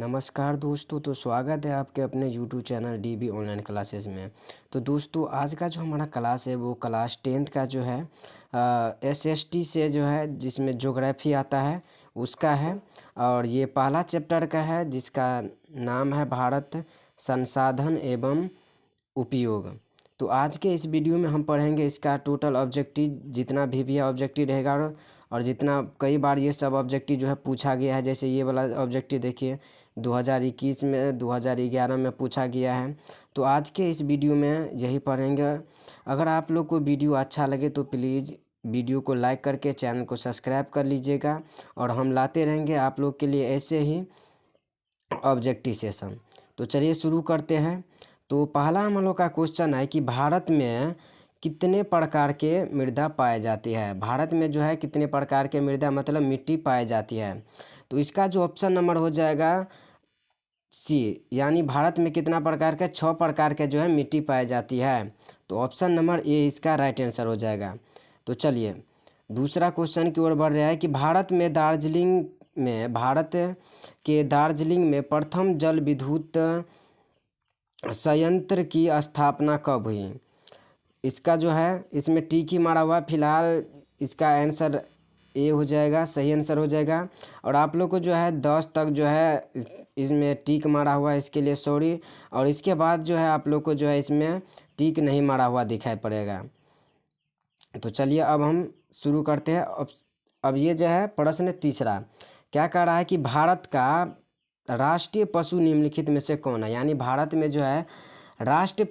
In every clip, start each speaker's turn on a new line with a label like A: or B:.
A: नमस्कार दोस्तों, तो स्वागत है आपके अपने YouTube channel dB online classes में। तो दोस्तों, आज का जो हमारा क्लास है वो क्लास 10th का जो है एसएसटी से जो है जिसमें ज्योग्राफी आता है उसका है। और ये पहला चैप्टर का है जिसका नाम है भारत संसाधन एवं उपयोग। तो आज के इस वीडियो में हम पढ़ेंगे इसका टोटल ऑब्जेक्टिव, जितना भी ऑब्जेक्टिव रहेगा और जितना कई बार ये सब ऑब्जेक्टिव जो है पूछा गया है। जैसे ये वाला ऑब्जेक्टिव देखिए 2021 में 2011 में पूछा गया है। तो आज के इस वीडियो में यही पढ़ेंगे। अगर आप लोग को वीडियो अच्छा लगे तो प्लीज़ वीडियो को लाइक करके चैनल को सब्सक्राइब कर लीजिएगा, और हम लाते रहेंगे आप लोग के लिए ऐसे ही ऑब्जेक्टिव सेशन। तो चलिए शुरू करते हैं। तो पहला हम लोग का क्वेश्चन है कि भारत में कितने प्रकार के मृदा पाए जाती है। भारत में जो है कितने प्रकार के मृदा मतलब मिट्टी पाई जाती है। तो इसका जो ऑप्शन नंबर हो जाएगा सी, यानी भारत में कितना प्रकार के 6 प्रकार के जो है मिट्टी पाई जाती है। तो ऑप्शन नंबर ए इसका राइट आंसर हो जाएगा। तो चलिए दूसरा क्वेश्चन की ओर बढ़ रहा है कि भारत के दार्जिलिंग में प्रथम जल विद्युत संयंत्र की स्थापना कब हुई। इसका जो है इसमें टिक ही मारा हुआ, फिलहाल इसका आंसर ए हो जाएगा, सही आंसर हो जाएगा। और आप लोग को जो है 10 तक जो है इसमें टिक मारा हुआ है, इसके लिए सॉरी। और इसके बाद जो है आप लोग को जो है इसमें टिक नहीं मारा हुआ दिखाई पड़ेगा। तो चलिए अब हम शुरू करते हैं। अब ये जो है प्रश्न तीसरा क्या कह रहा है कि भारत का राष्ट्रीय पशु निम्नलिखित में से कौन है। यानी भारत में जो है राष्ट्रीय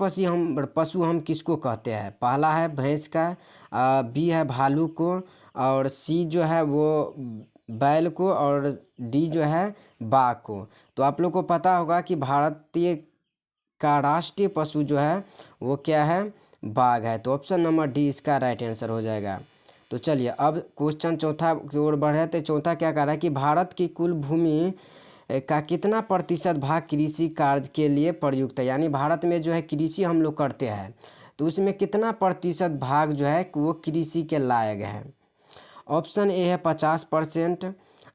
A: पशु हम किसको कहते हैं। पहला है भैंस का, बी है भालू को, और सी जो है वो बैल को, और डी जो है बाघ को। तो आप लोग को पता होगा कि भारतीय का राष्ट्रीय पशु जो है वो क्या है, बाघ है। तो ऑप्शन नंबर डी इसका राइट आंसर हो जाएगा। तो चलिए अब क्वेश्चन चौथा की ओर बढ़ रहे थे। चौथा क्या कह रहा है कि भारत की कुल भूमि का कितना प्रतिशत भाग कृषि कार्य के लिए प्रयुक्त है। यानी भारत में जो है कृषि हम लोग करते हैं, तो उसमें कितना प्रतिशत भाग जो है वो कृषि के लायक है। ऑप्शन ए है 50%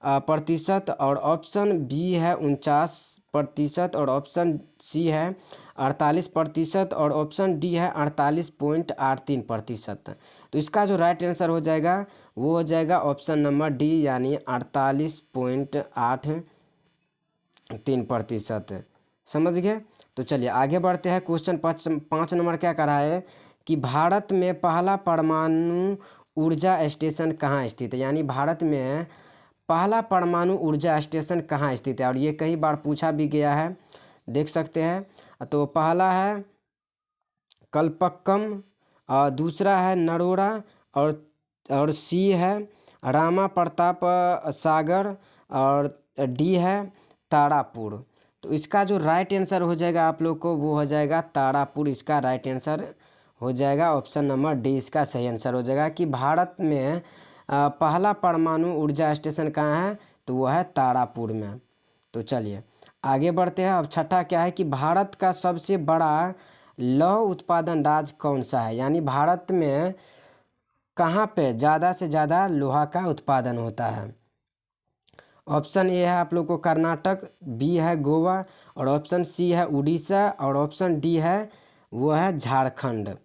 A: प्रतिशत, और ऑप्शन बी है 49%, और ऑप्शन सी है 48%, और ऑप्शन डी है 48.83%। तो इसका जो राइट आंसर हो जाएगा वो हो जाएगा ऑप्शन नंबर डी, यानी 48.83%। समझ गए। तो चलिए आगे बढ़ते हैं। क्वेश्चन 5 नंबर क्या कर रहा है कि भारत में पहला परमाणु ऊर्जा स्टेशन कहाँ स्थित है। यानी भारत में पहला परमाणु ऊर्जा स्टेशन कहाँ स्थित है, और ये कई बार पूछा भी गया है, देख सकते हैं। तो पहला है कल्पक्कम, और दूसरा है नरोड़ा, और सी है रामा प्रताप सागर, और डी है तारापुर। तो इसका जो राइट आंसर हो जाएगा आप लोग को वो हो जाएगा तारापुर। इसका राइट आंसर हो जाएगा ऑप्शन नंबर डी, इसका सही आंसर हो जाएगा कि भारत में पहला परमाणु ऊर्जा स्टेशन कहाँ है, तो वो है तारापुर में। तो चलिए आगे बढ़ते हैं। अब छठा क्या है कि भारत का सबसे बड़ा लौह उत्पादन राज्य कौन सा है। यानी भारत में कहाँ पे ज़्यादा से ज़्यादा लोहा का उत्पादन होता है। ऑप्शन ए है आप लोग को कर्नाटक, बी है गोवा, और ऑप्शन सी है उड़ीसा, और ऑप्शन डी है वो है झारखंड।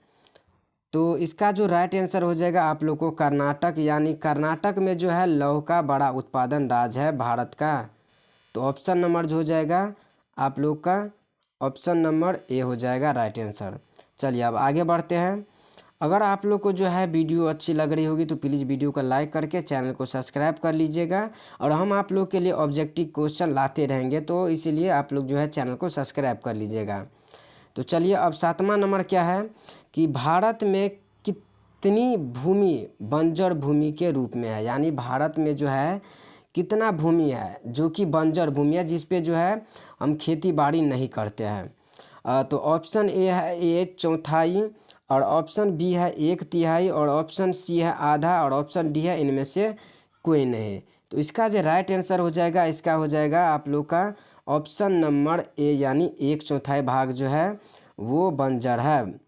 A: तो इसका जो राइट आंसर हो जाएगा आप लोग को कर्नाटक, यानी कर्नाटक में जो है लौह का बड़ा उत्पादन राज्य है भारत का। तो ऑप्शन नंबर जो हो जाएगा आप लोग का ऑप्शन नंबर ए हो जाएगा राइट आंसर। चलिए अब आगे बढ़ते हैं। अगर आप लोग को जो है वीडियो अच्छी लग रही होगी तो प्लीज़ वीडियो को लाइक करके चैनल को सब्सक्राइब कर लीजिएगा, और हम आप लोग के लिए ऑब्जेक्टिव क्वेश्चन लाते रहेंगे, तो इसीलिए आप लोग जो है चैनल को सब्सक्राइब कर लीजिएगा। तो चलिए अब 7वां नंबर क्या है कि भारत में कितनी भूमि बंजर भूमि के रूप में है। यानी भारत में जो है कितना भूमि है जो कि बंजर भूमि है, जिस पे जो है हम खेती बाड़ी नहीं करते हैं। तो ऑप्शन ए है 1/4, और ऑप्शन बी है 1/3, और ऑप्शन सी है आधा, और ऑप्शन डी है इनमें से कोई नहीं। तो इसका जो राइट आंसर हो जाएगा इसका हो जाएगा आप लोग का ऑप्शन नंबर ए, यानी 1/4 भाग जो है वो बंजर है।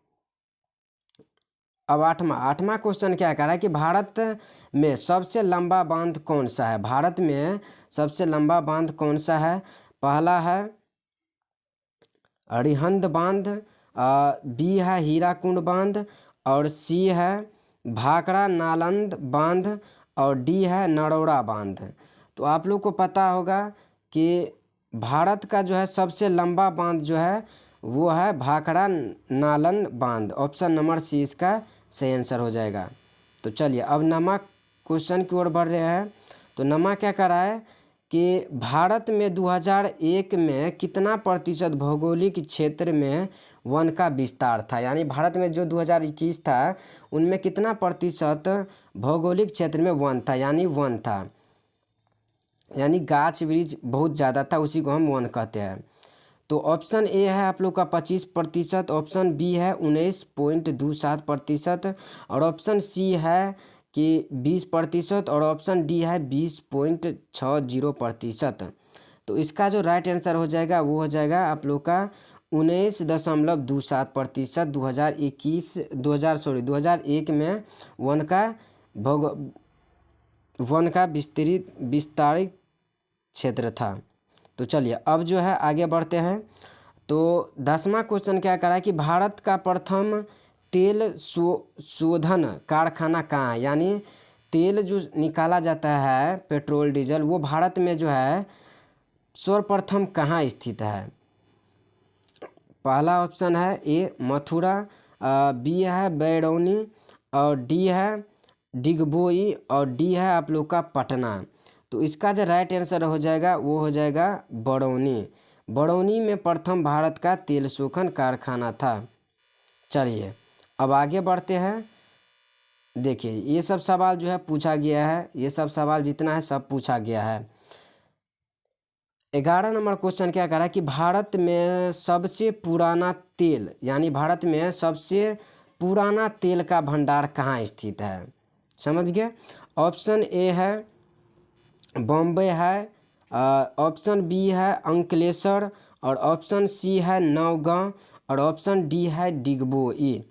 A: अब आठवां क्वेश्चन क्या कह रहा है कि भारत में सबसे लंबा बांध कौन सा है। भारत में सबसे लंबा बांध कौन सा है। पहला है अरिहंत बांध, बी है हीराकुंड बांध, और सी है भाखड़ा नालंद बांध, और डी है नरोड़ा बांध। तो आप लोग को पता होगा कि भारत का जो है सबसे लंबा बांध जो है वो है भाखड़ा नालन बांध। ऑप्शन नंबर सी इसका सही आंसर हो जाएगा। तो चलिए अब नमा क्वेश्चन की ओर बढ़ रहे हैं। तो नमा क्या कर रहा है कि भारत में 2001 में कितना प्रतिशत भौगोलिक क्षेत्र में वन का विस्तार था, यानी भारत में जो 2021 था उनमें कितना प्रतिशत भौगोलिक क्षेत्र में वन था, यानी वन था, यानी गाछ वृक्ष बहुत ज़्यादा था, उसी को हम वन कहते हैं। तो ऑप्शन ए है आप लोग का 25%, ऑप्शन बी है 19.27%, और ऑप्शन सी है कि 20%, और ऑप्शन डी है 20.60%। तो इसका जो राइट आंसर हो जाएगा वो हो जाएगा आप लोग का 19.27%। 2001 में वन का विस्तारित क्षेत्र था। तो चलिए अब जो है आगे बढ़ते हैं। तो 10वां क्वेश्चन क्या करा है कि भारत का प्रथम तेल शोधन कारखाना कहाँ है, यानी तेल जो निकाला जाता है पेट्रोल डीजल वो भारत में जो है सर्वप्रथम कहाँ स्थित है। पहला ऑप्शन है ए मथुरा, बी है बैरौनी, और डी है डिगबोई, और डी है आप लोग का पटना। तो इसका जो राइट आंसर हो जाएगा वो हो जाएगा बरौनी। बरौनी में प्रथम भारत का तेल शोधन कारखाना था। चलिए अब आगे बढ़ते हैं। देखिए ये सब सवाल जो है पूछा गया है, ये सब सवाल जितना है सब पूछा गया है। 11 नंबर क्वेश्चन क्या कह रहा है कि भारत में सबसे पुराना तेल, यानी भारत में सबसे पुराना तेल का भंडार कहाँ स्थित है। समझ गए। ऑप्शन ए है बॉम्बे है, ऑप्शन बी है अंकलेश्वर, और ऑप्शन सी है नौगांव, और ऑप्शन डी है डिगबोई।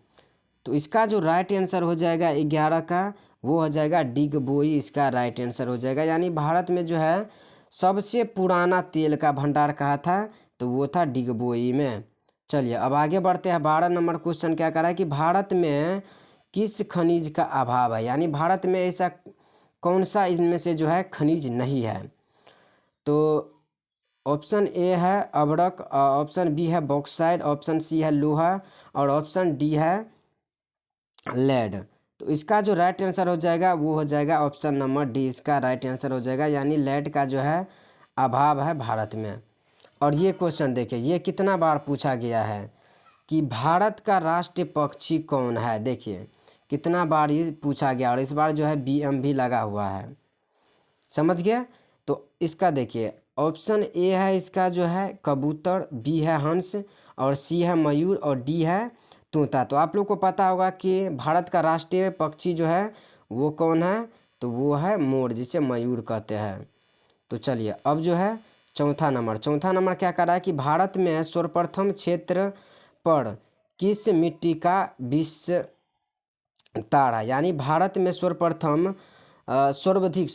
A: तो इसका जो राइट आंसर हो जाएगा 11 का वो हो जाएगा डिगबोई, इसका राइट आंसर हो जाएगा। यानी भारत में जो है सबसे पुराना तेल का भंडार कहाँ था, तो वो था डिगबोई में। चलिए अब आगे बढ़ते हैं। 12 नंबर क्वेश्चन क्या कर रहा है कि भारत में किस खनिज का अभाव है, यानी भारत में ऐसा कौन सा इनमें से जो है खनिज नहीं है। तो ऑप्शन ए है अभ्रक, ऑप्शन बी है बॉक्साइट, ऑप्शन सी है लोहा, और ऑप्शन डी है लेड। तो इसका जो राइट आंसर हो जाएगा वो हो जाएगा ऑप्शन नंबर डी, इसका राइट आंसर हो जाएगा। यानी लेड का जो है अभाव है भारत में। और ये क्वेश्चन देखिए ये कितना बार पूछा गया है कि भारत का राष्ट्रीय पक्षी कौन है। देखिए कितना बार ये पूछा गया, और इस बार जो है BM भी लगा हुआ है। समझ गए। तो इसका देखिए ऑप्शन ए है इसका जो है कबूतर, बी है हंस, और सी है मयूर, और डी है तोता। तो आप लोग को पता होगा कि भारत का राष्ट्रीय पक्षी जो है वो कौन है, तो वो है मोर, जिसे मयूर कहते हैं। तो चलिए अब जो है चौथा नंबर क्या कर रहा है कि भारत में सर्वप्रथम क्षेत्र पर किस मिट्टी का विस्तार है, यानी भारत में सर्वप्रथम सर्वाधिक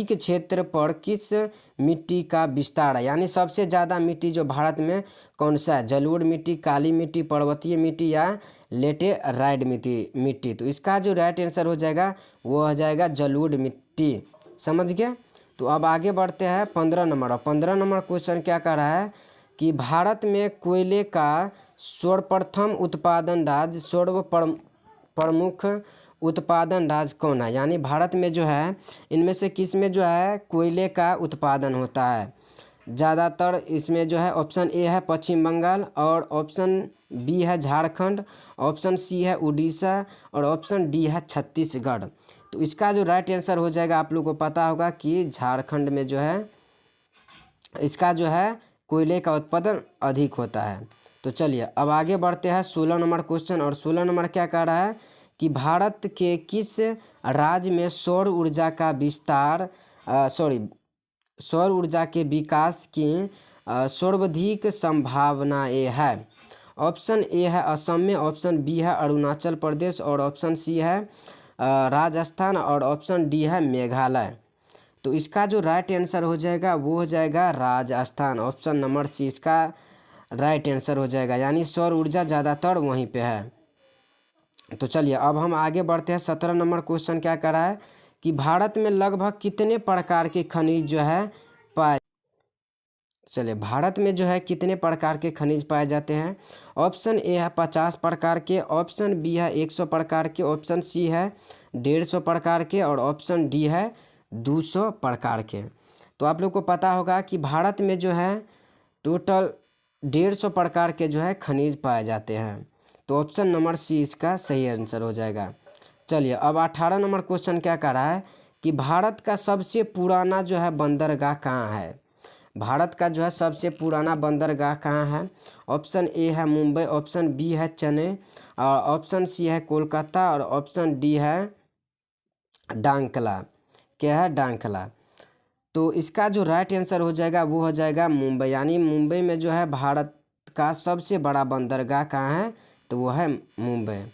A: क्षेत्र पर किस मिट्टी का विस्तार है, यानी सबसे ज़्यादा मिट्टी जो भारत में कौन सा है, जलोढ़ मिट्टी, काली मिट्टी, पर्वतीय मिट्टी, या लेटेराइट मिट्टी। तो इसका जो राइट आंसर हो जाएगा वो हो जाएगा जलोढ़ मिट्टी। समझ गए। तो अब आगे बढ़ते हैं 15 नंबर। और 15 नंबर क्वेश्चन क्या कह रहा है कि भारत में कोयले का सर्वप्रथम उत्पादन राज्य, प्रमुख उत्पादन राज्य कौन है, यानी भारत में जो है इनमें से किस में जो है कोयले का उत्पादन होता है ज़्यादातर। इसमें जो है ऑप्शन ए है पश्चिम बंगाल, और ऑप्शन बी है झारखंड, ऑप्शन सी है उड़ीसा, और ऑप्शन डी है छत्तीसगढ़। तो इसका जो राइट आंसर हो जाएगा आप लोग को पता होगा कि झारखंड में जो है इसका जो है कोयले का उत्पादन अधिक होता है। तो चलिए अब आगे बढ़ते हैं 16 नंबर क्वेश्चन। और 16 नंबर क्या कह रहा है कि भारत के किस राज्य में सौर ऊर्जा के विकास की सर्वाधिक संभावनाएं है। ऑप्शन ए है असम में, ऑप्शन बी है अरुणाचल प्रदेश, और ऑप्शन सी है राजस्थान, और ऑप्शन डी है मेघालय। तो इसका जो राइट आंसर हो जाएगा वो हो जाएगा राजस्थान। ऑप्शन नंबर सी इसका राइट आंसर हो जाएगा, यानी सौर ऊर्जा ज़्यादातर वहीं पे है। तो चलिए अब हम आगे बढ़ते हैं। 17 नंबर क्वेश्चन क्या कर रहा है कि भारत में लगभग कितने प्रकार के खनिज जो है पाए। चलिए भारत में जो है कितने प्रकार के खनिज पाए जाते हैं। ऑप्शन ए है 50 प्रकार के, ऑप्शन बी है 100 प्रकार के, ऑप्शन सी है 150 प्रकार के और ऑप्शन डी है 200 प्रकार के। तो आप लोग को पता होगा कि भारत में जो है टोटल 150 प्रकार के जो है खनिज पाए जाते हैं। तो ऑप्शन नंबर सी इसका सही आंसर हो जाएगा। चलिए अब 18 नंबर क्वेश्चन क्या कर रहा है कि भारत का सबसे पुराना जो है बंदरगाह कहाँ है। भारत का जो है सबसे पुराना बंदरगाह कहाँ है। ऑप्शन ए है मुंबई, ऑप्शन बी है चेन्नई और ऑप्शन सी है कोलकाता और ऑप्शन डी है डांकला। क्या है? डांकला। तो इसका जो राइट आंसर हो जाएगा वो हो जाएगा मुंबई, यानी मुंबई में जो है भारत का सबसे बड़ा बंदरगाह कहाँ है, तो वो है मुंबई।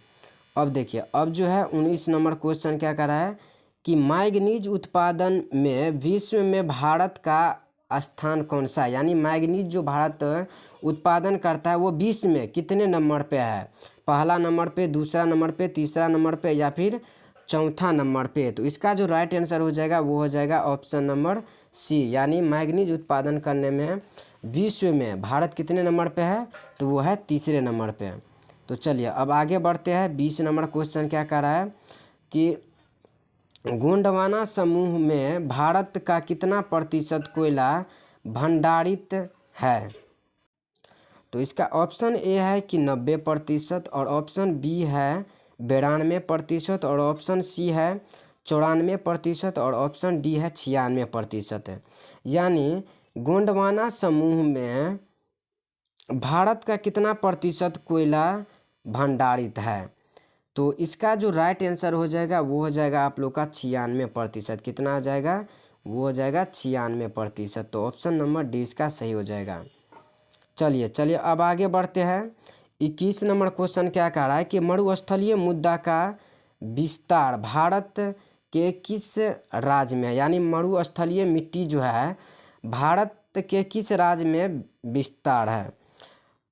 A: अब देखिए अब जो है 19 नंबर क्वेश्चन क्या कर रहा है कि मैंगनीज उत्पादन में विश्व में भारत का स्थान कौन सा है, यानी मैंगनीज जो भारत उत्पादन करता है वो विश्व में कितने नंबर पे है। पहला नंबर पे, दूसरा नंबर पे, तीसरा नंबर पे या फिर चौथा नंबर पे। तो इसका जो राइट आंसर हो जाएगा वो हो जाएगा ऑप्शन नंबर सी, यानी मैंगनीज उत्पादन करने में विश्व में भारत कितने नंबर पे है, तो वो है तीसरे नंबर पे। तो चलिए अब आगे बढ़ते हैं। 20 नंबर क्वेश्चन क्या कह रहा है कि गोंडवाना समूह में भारत का कितना प्रतिशत कोयला भंडारित है। तो इसका ऑप्शन ए है कि 90% और ऑप्शन बी है 92% और ऑप्शन सी है 94% और ऑप्शन डी है 96% है। यानी गोंडवाना समूह में भारत का कितना प्रतिशत कोयला भंडारित है। तो इसका जो राइट आंसर हो जाएगा वो हो जाएगा आप लोग का 96%। कितना आ जाएगा? वो हो जाएगा 96%। तो ऑप्शन नंबर डी इसका सही हो जाएगा। चलिए अब आगे बढ़ते हैं। 21 नंबर क्वेश्चन क्या कह रहा है कि मरुस्थलीय मुद्दा का विस्तार भारत के किस राज्य में है, यानी मरुस्थलीय मिट्टी जो है भारत के किस राज्य में विस्तार है।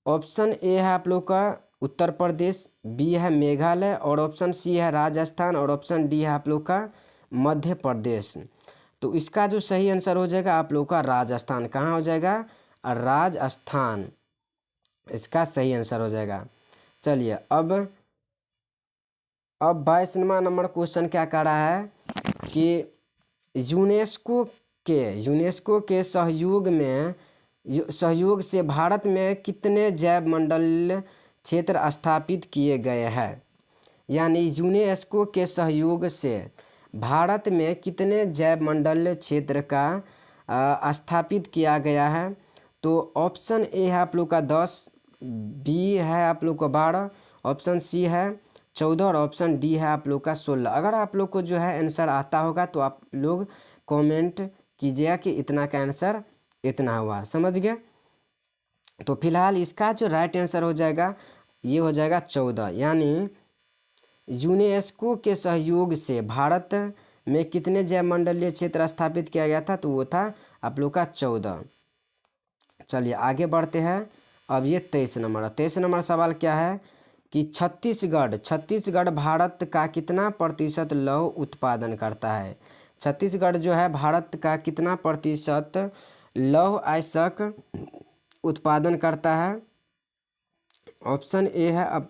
A: ऑप्शन ए है आप लोग का उत्तर प्रदेश, बी है मेघालय और ऑप्शन सी है राजस्थान और ऑप्शन डी है आप लोग का मध्य प्रदेश। तो इसका जो सही आंसर हो जाएगा आप लोग का राजस्थान। कहाँ हो जाएगा? राजस्थान इसका सही आंसर हो जाएगा। चलिए अब 22वां नंबर क्वेश्चन क्या कह रहा है कि यूनेस्को के सहयोग से भारत में कितने जैव मंडल क्षेत्र स्थापित किए गए हैं, यानी यूनेस्को के सहयोग से भारत में कितने जैव मंडल क्षेत्र का स्थापित किया गया है। तो ऑप्शन ए है आप लोग का 10, बी है आप लोग का 12, ऑप्शन सी है 14 और ऑप्शन डी है आप लोग का 16। अगर आप लोग को जो है आंसर आता होगा तो आप लोग कमेंट कीजिएगा कि इतना का आंसर इतना हुआ, समझ गए। तो फिलहाल इसका जो राइट आंसर हो जाएगा ये हो जाएगा 14, यानी यूनेस्को के सहयोग से भारत में कितने जैव मंडलीय क्षेत्र स्थापित किया गया था, तो वो था आप लोग का 14। चलिए आगे बढ़ते हैं। अब ये 23 नंबर सवाल क्या है कि छत्तीसगढ़ भारत का कितना प्रतिशत लौह उत्पादन करता है। छत्तीसगढ़ जो है भारत का कितना प्रतिशत लौह अयस्क उत्पादन करता है। ऑप्शन ए है अब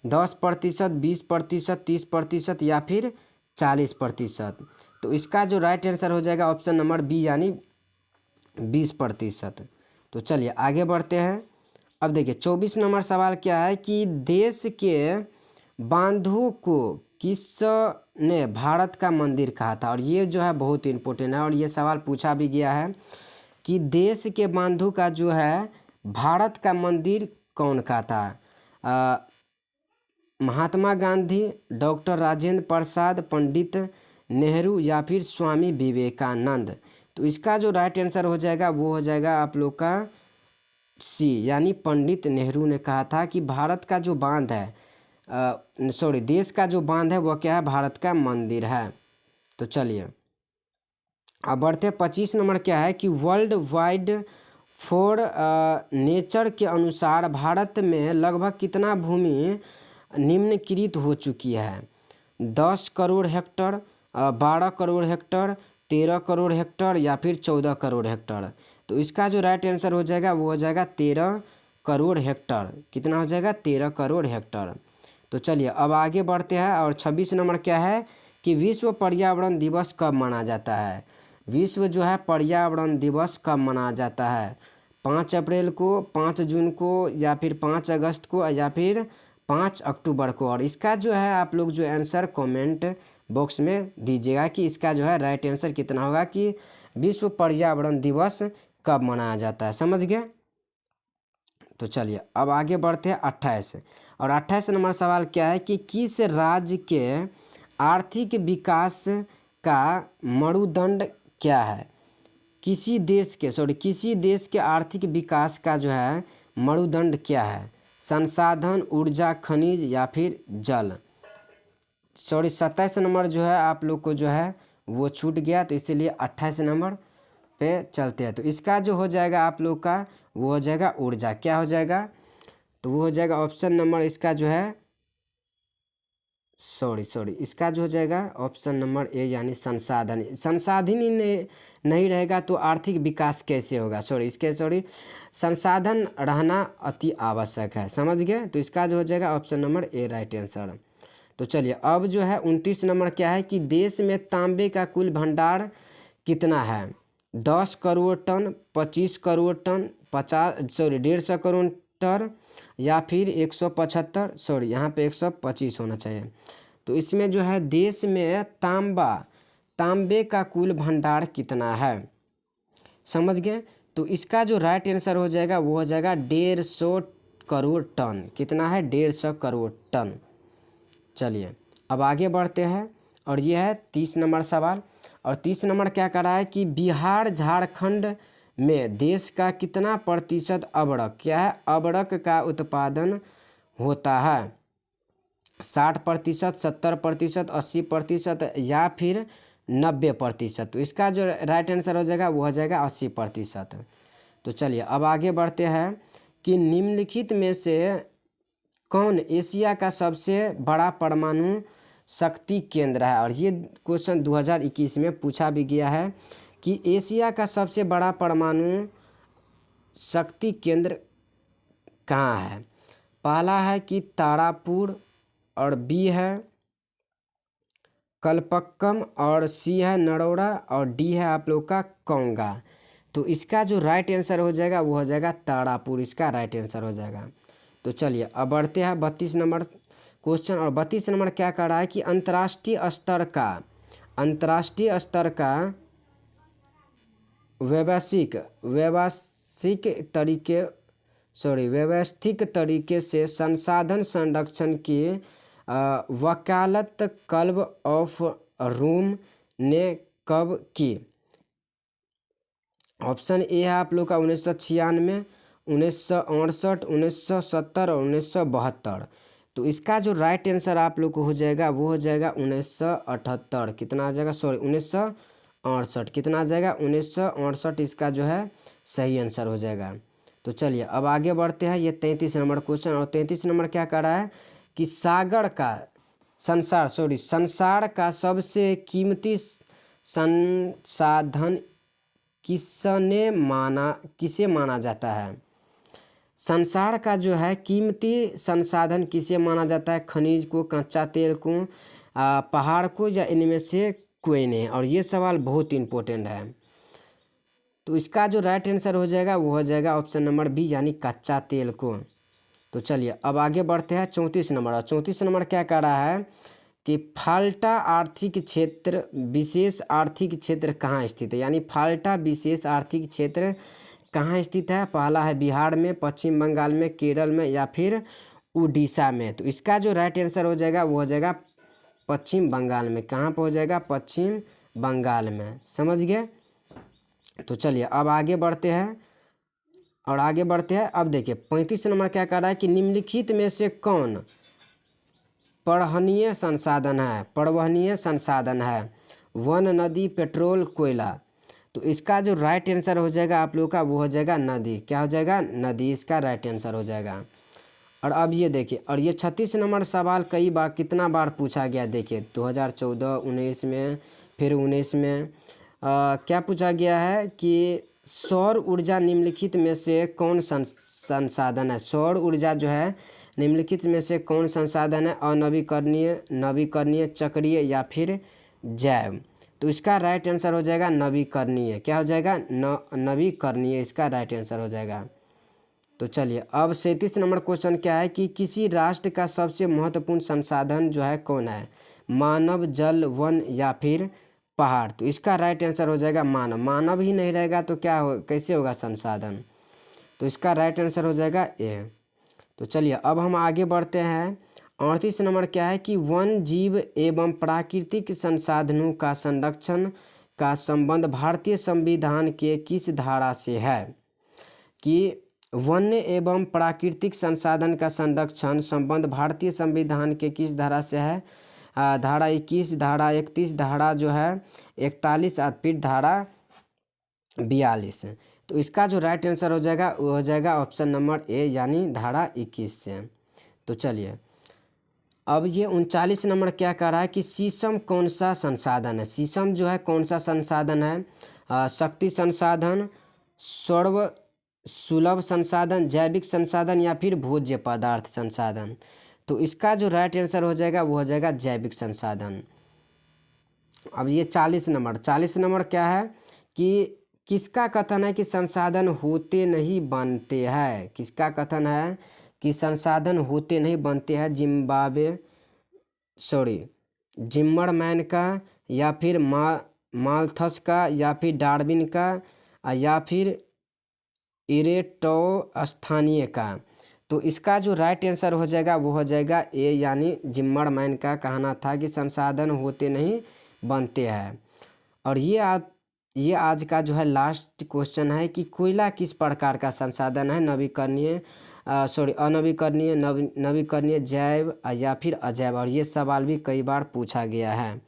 A: 10%, 20%, 30% या फिर 40%। तो इसका जो राइट आंसर हो जाएगा ऑप्शन नंबर बी, यानी 20%। तो चलिए आगे बढ़ते हैं। अब देखिए 24 नंबर सवाल क्या है कि देश के बांधों को किसने भारत का मंदिर कहा था। और ये जो है बहुत इम्पोर्टेंट है और ये सवाल पूछा भी गया है कि देश के बांधों का जो है भारत का मंदिर कौन कहा था। महात्मा गांधी, डॉक्टर राजेंद्र प्रसाद, पंडित नेहरू या फिर स्वामी विवेकानंद। तो इसका जो राइट आंसर हो जाएगा वो हो जाएगा आप लोग का सी, यानी पंडित नेहरू ने कहा था कि भारत का जो बांध है देश का जो बांध है वो क्या है, भारत का मंदिर है। तो चलिए अब बढ़ते 25 नंबर क्या है कि वर्ल्ड वाइड फॉर नेचर के अनुसार भारत में लगभग कितना भूमि निम्नलिखित हो चुकी है? 10 crore Hector, 12 crore Hector, 13 crore Hector या फिर 14 करोड़ हेक्टर। तो इसका जो राइट आंसर हो जाएगा वो हो जाएगा 13 करोड़ हेक्टर। कितना हो जाएगा? 13 करोड़ हेक्टर। तो चलिए अब आगे बढ़ते हैं। और 26 नंबर क्या है कि विश्व पर्यावरण दिवस कब मनाया जाता है? विश्व जो है पर्यावरण दिवस कब मनाया जाता है? 5 अप्रैल को, 5 जून को या फिर 5 अगस्त को या फिर 5 अक्टूबर को। और इसका जो है आप लोग जो आंसर कमेंट बॉक्स में दीजिएगा कि इसका जो है राइट आंसर कितना होगा कि विश्व पर्यावरण दिवस कब मनाया जाता है। समझ गए? तो चलिए अब आगे बढ़ते हैं 28। और 28 नंबर सवाल क्या है कि किस राज्य के आर्थिक विकास का मानदंड क्या है? किसी देश के आर्थिक विकास का जो है मानदंड क्या है? संसाधन, ऊर्जा, खनिज या फिर जल। 27 नंबर जो है आप लोग को जो है वो छूट गया, तो इसीलिए 28 नंबर पे चलते हैं। तो इसका जो हो जाएगा आप लोग का वो हो जाएगा ऊर्जा। क्या हो जाएगा? तो वो हो जाएगा ऑप्शन नंबर इसका जो है इसका जो हो जाएगा ऑप्शन नंबर ए यानी संसाधन। संसाधन ही नहीं रहेगा तो आर्थिक विकास कैसे होगा? संसाधन रहना अति आवश्यक है। समझ गए? तो इसका जो हो जाएगा option number A right answer. तो चलिए अब जो है 29 नंबर क्या है कि देश में तांबे का कुल भंडार कितना है? 10 crore ton, 25 crore ton, 150 crore ton या फिर 175, यहाँ पे 125 होना चाहिए। तो इसमें जो है देश में तांबे का कुल भंडार कितना है? समझ गए? तो इसका जो राइट आंसर हो जाएगा वो हो जाएगा 150 करोड़ टन। कितना है? 150 करोड़ टन। चलिए अब आगे बढ़ते हैं। और ये है 30 नंबर सवाल। और 30 नंबर क्या कर रहा है कि बिहार झारखंड में देश का कितना प्रतिशत अबड़क क्या है? अबड़क का उत्पादन होता है? 60%, 70%, 80% या फिर 90%। तो इसका जो राइट आंसर हो जाएगा वो हो जाएगा 80%। तो चलिए अब आगे बढ़ते हैं कि निम्नलिखित में से कौन एशिया का सबसे बड़ा परमाणु शक्ति केंद्र है? और ये क्वेश्चन 2021 में पूछा भी गया है कि एशिया का सबसे बड़ा परमाणु शक्ति केंद्र कहाँ है? पहला है कि तारापुर, और बी है कलपक्कम, और सी है नरोड़ा, और डी है आप लोग का कोंगा। तो इसका जो राइट आंसर हो जाएगा वो हो जाएगा तारापुर। इसका राइट आंसर हो जाएगा। तो चलिए अब बढ़ते हैं 32 नंबर क्वेश्चन। और 32 नंबर क्या कर रहा है कि अंतर्राष्ट्रीय स्तर का व्यवस्थित तरीके से संसाधन संरक्षण की वकालत क्लब ऑफ रोम ने कब की? ऑप्शन ए है आप लोग का 1996, 1968, 1970 और 1972। तो इसका जो राइट आंसर आप लोग को हो जाएगा वो हो जाएगा 1978। कितना आ जाएगा? 1968। कितना आ जाएगा? 1968 इसका जो है सही आंसर हो जाएगा। तो चलिए अब आगे बढ़ते हैं। ये 33 नंबर क्वेश्चन। और 33 नंबर क्या कर रहा है कि संसार का सबसे कीमती संसाधन किसे माना जाता है? संसार का जो है कीमती संसाधन किसे माना जाता है? खनिज को, कच्चा तेल को, पहाड़ को, या इनमें से कोई नहीं? और ये सवाल बहुत इंपॉर्टेंट है। तो इसका जो राइट आंसर हो जाएगा वो हो जाएगा ऑप्शन नंबर बी यानी कच्चा तेल को। तो चलिए अब आगे बढ़ते हैं 34 नंबर। और 34 नंबर क्या कह रहा है कि फाल्टा विशेष आर्थिक क्षेत्र कहाँ स्थित है? यानी फाल्टा विशेष आर्थिक क्षेत्र कहाँ स्थित है? पहला है बिहार में, पश्चिम बंगाल में, केरल में या फिर उड़ीसा में। तो इसका जो राइट आंसर हो जाएगा वो हो जाएगा पश्चिम बंगाल में। कहाँ पर हो जाएगा? पश्चिम बंगाल में। समझ गए? तो चलिए अब आगे बढ़ते हैं। और आगे बढ़ते हैं अब देखिए 35 नंबर क्या कह रहा है कि निम्नलिखित में से कौन पर्वहनीय संसाधन है? वन, नदी, पेट्रोल, कोयला। तो इसका जो राइट आंसर हो जाएगा आप लोग का वो हो जाएगा नदी। क्या हो जाएगा? नदी इसका राइट आंसर हो जाएगा। और अब ये देखिए, और ये 36 नंबर सवाल कई बार कितना बार पूछा गया देखिए, 2014, 19 में, फिर 19 में क्या पूछा गया है कि सौर ऊर्जा निम्नलिखित में से कौन संसाधन है? सौर ऊर्जा जो है निम्नलिखित में से कौन संसाधन है? अनवीकरणीय, नवीकरणीय, चक्रीय या फिर जैव। तो इसका राइट आंसर हो जाएगा नवीकरणीय। क्या हो जाएगा? नवीकरणीय इसका राइट आंसर हो जाएगा। तो चलिए अब 37 नंबर क्वेश्चन क्या है कि किसी राष्ट्र का सबसे महत्वपूर्ण संसाधन जो है कौन है? मानव, जल, वन या फिर पहाड़। तो इसका राइट आंसर हो जाएगा मानव। मानव ही नहीं रहेगा तो क्या हो, कैसे होगा संसाधन? तो इसका राइट आंसर हो जाएगा ए। तो चलिए अब हम आगे बढ़ते हैं। 38 नंबर क्या है कि वन जीव एवं प्राकृतिक संसाधनों का संरक्षण का संबंध भारतीय संविधान के किस धारा से है? कि वन्य एवं प्राकृतिक संसाधन का संरक्षण संबंध भारतीय संविधान के किस धारा से है? धारा 21, धारा 31, धारा जो है 41 और फिर धारा 42। तो इसका जो राइट आंसर हो जाएगा वो हो जाएगा ऑप्शन नंबर ए यानी धारा 21 से। तो चलिए अब ये 39 नंबर क्या कह रहा है कि शीशम कौन सा संसाधन है? शीशम जो है कौन सा संसाधन है? शक्ति संसाधन, सर्व सुलभ संसाधन, जैविक संसाधन या फिर भोज्य पदार्थ संसाधन। तो इसका जो राइट आंसर हो जाएगा वो हो जाएगा जैविक संसाधन। अब ये 40 नंबर क्या है कि किसका कथन है कि संसाधन होते नहीं बनते हैं? किसका कथन है कि संसाधन होते नहीं बनते हैं? जिम्मरमैन का या फिर माल्थस का या फिर डार्विन का या फिर इरेटोस्थानीय का। तो इसका जो राइट आंसर हो जाएगा वो हो जाएगा ए यानी जिम्मरमैन का कहना था कि संसाधन होते नहीं बनते हैं। और ये आज का जो है लास्ट क्वेश्चन है कि कोयला किस प्रकार का संसाधन है? अनवीकरणीय, नवीकरणीय, जैव या फिर अजैव। और ये सवाल भी कई बार पूछा गया है।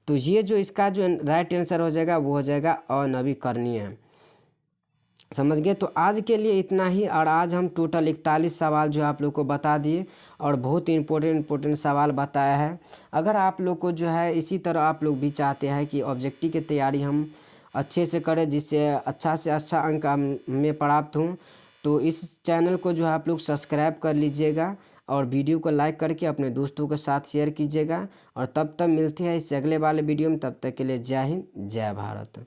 A: तो ये जो इसका जो राइट आंसर हो जाएगा वो हो जाएगा अनवीकरणीय। समझ गए? तो आज के लिए इतना ही। और आज हम टोटल 41 सवाल जो आप लोग को बता दिए और बहुत ही इम्पोर्टेंट सवाल बताया है। अगर आप लोग को जो है इसी तरह आप लोग भी चाहते हैं कि ऑब्जेक्टिव की तैयारी हम अच्छे से करें जिससे अच्छा से अच्छा अंक हमें प्राप्त हों, तो इस चैनल को जो है आप लोग सब्सक्राइब कर लीजिएगा और वीडियो को लाइक करके अपने दोस्तों के साथ शेयर कीजिएगा। और तब तक मिलते हैं इससे अगले वाले वीडियो में। तब तक के लिए जय हिंद, जय भारत।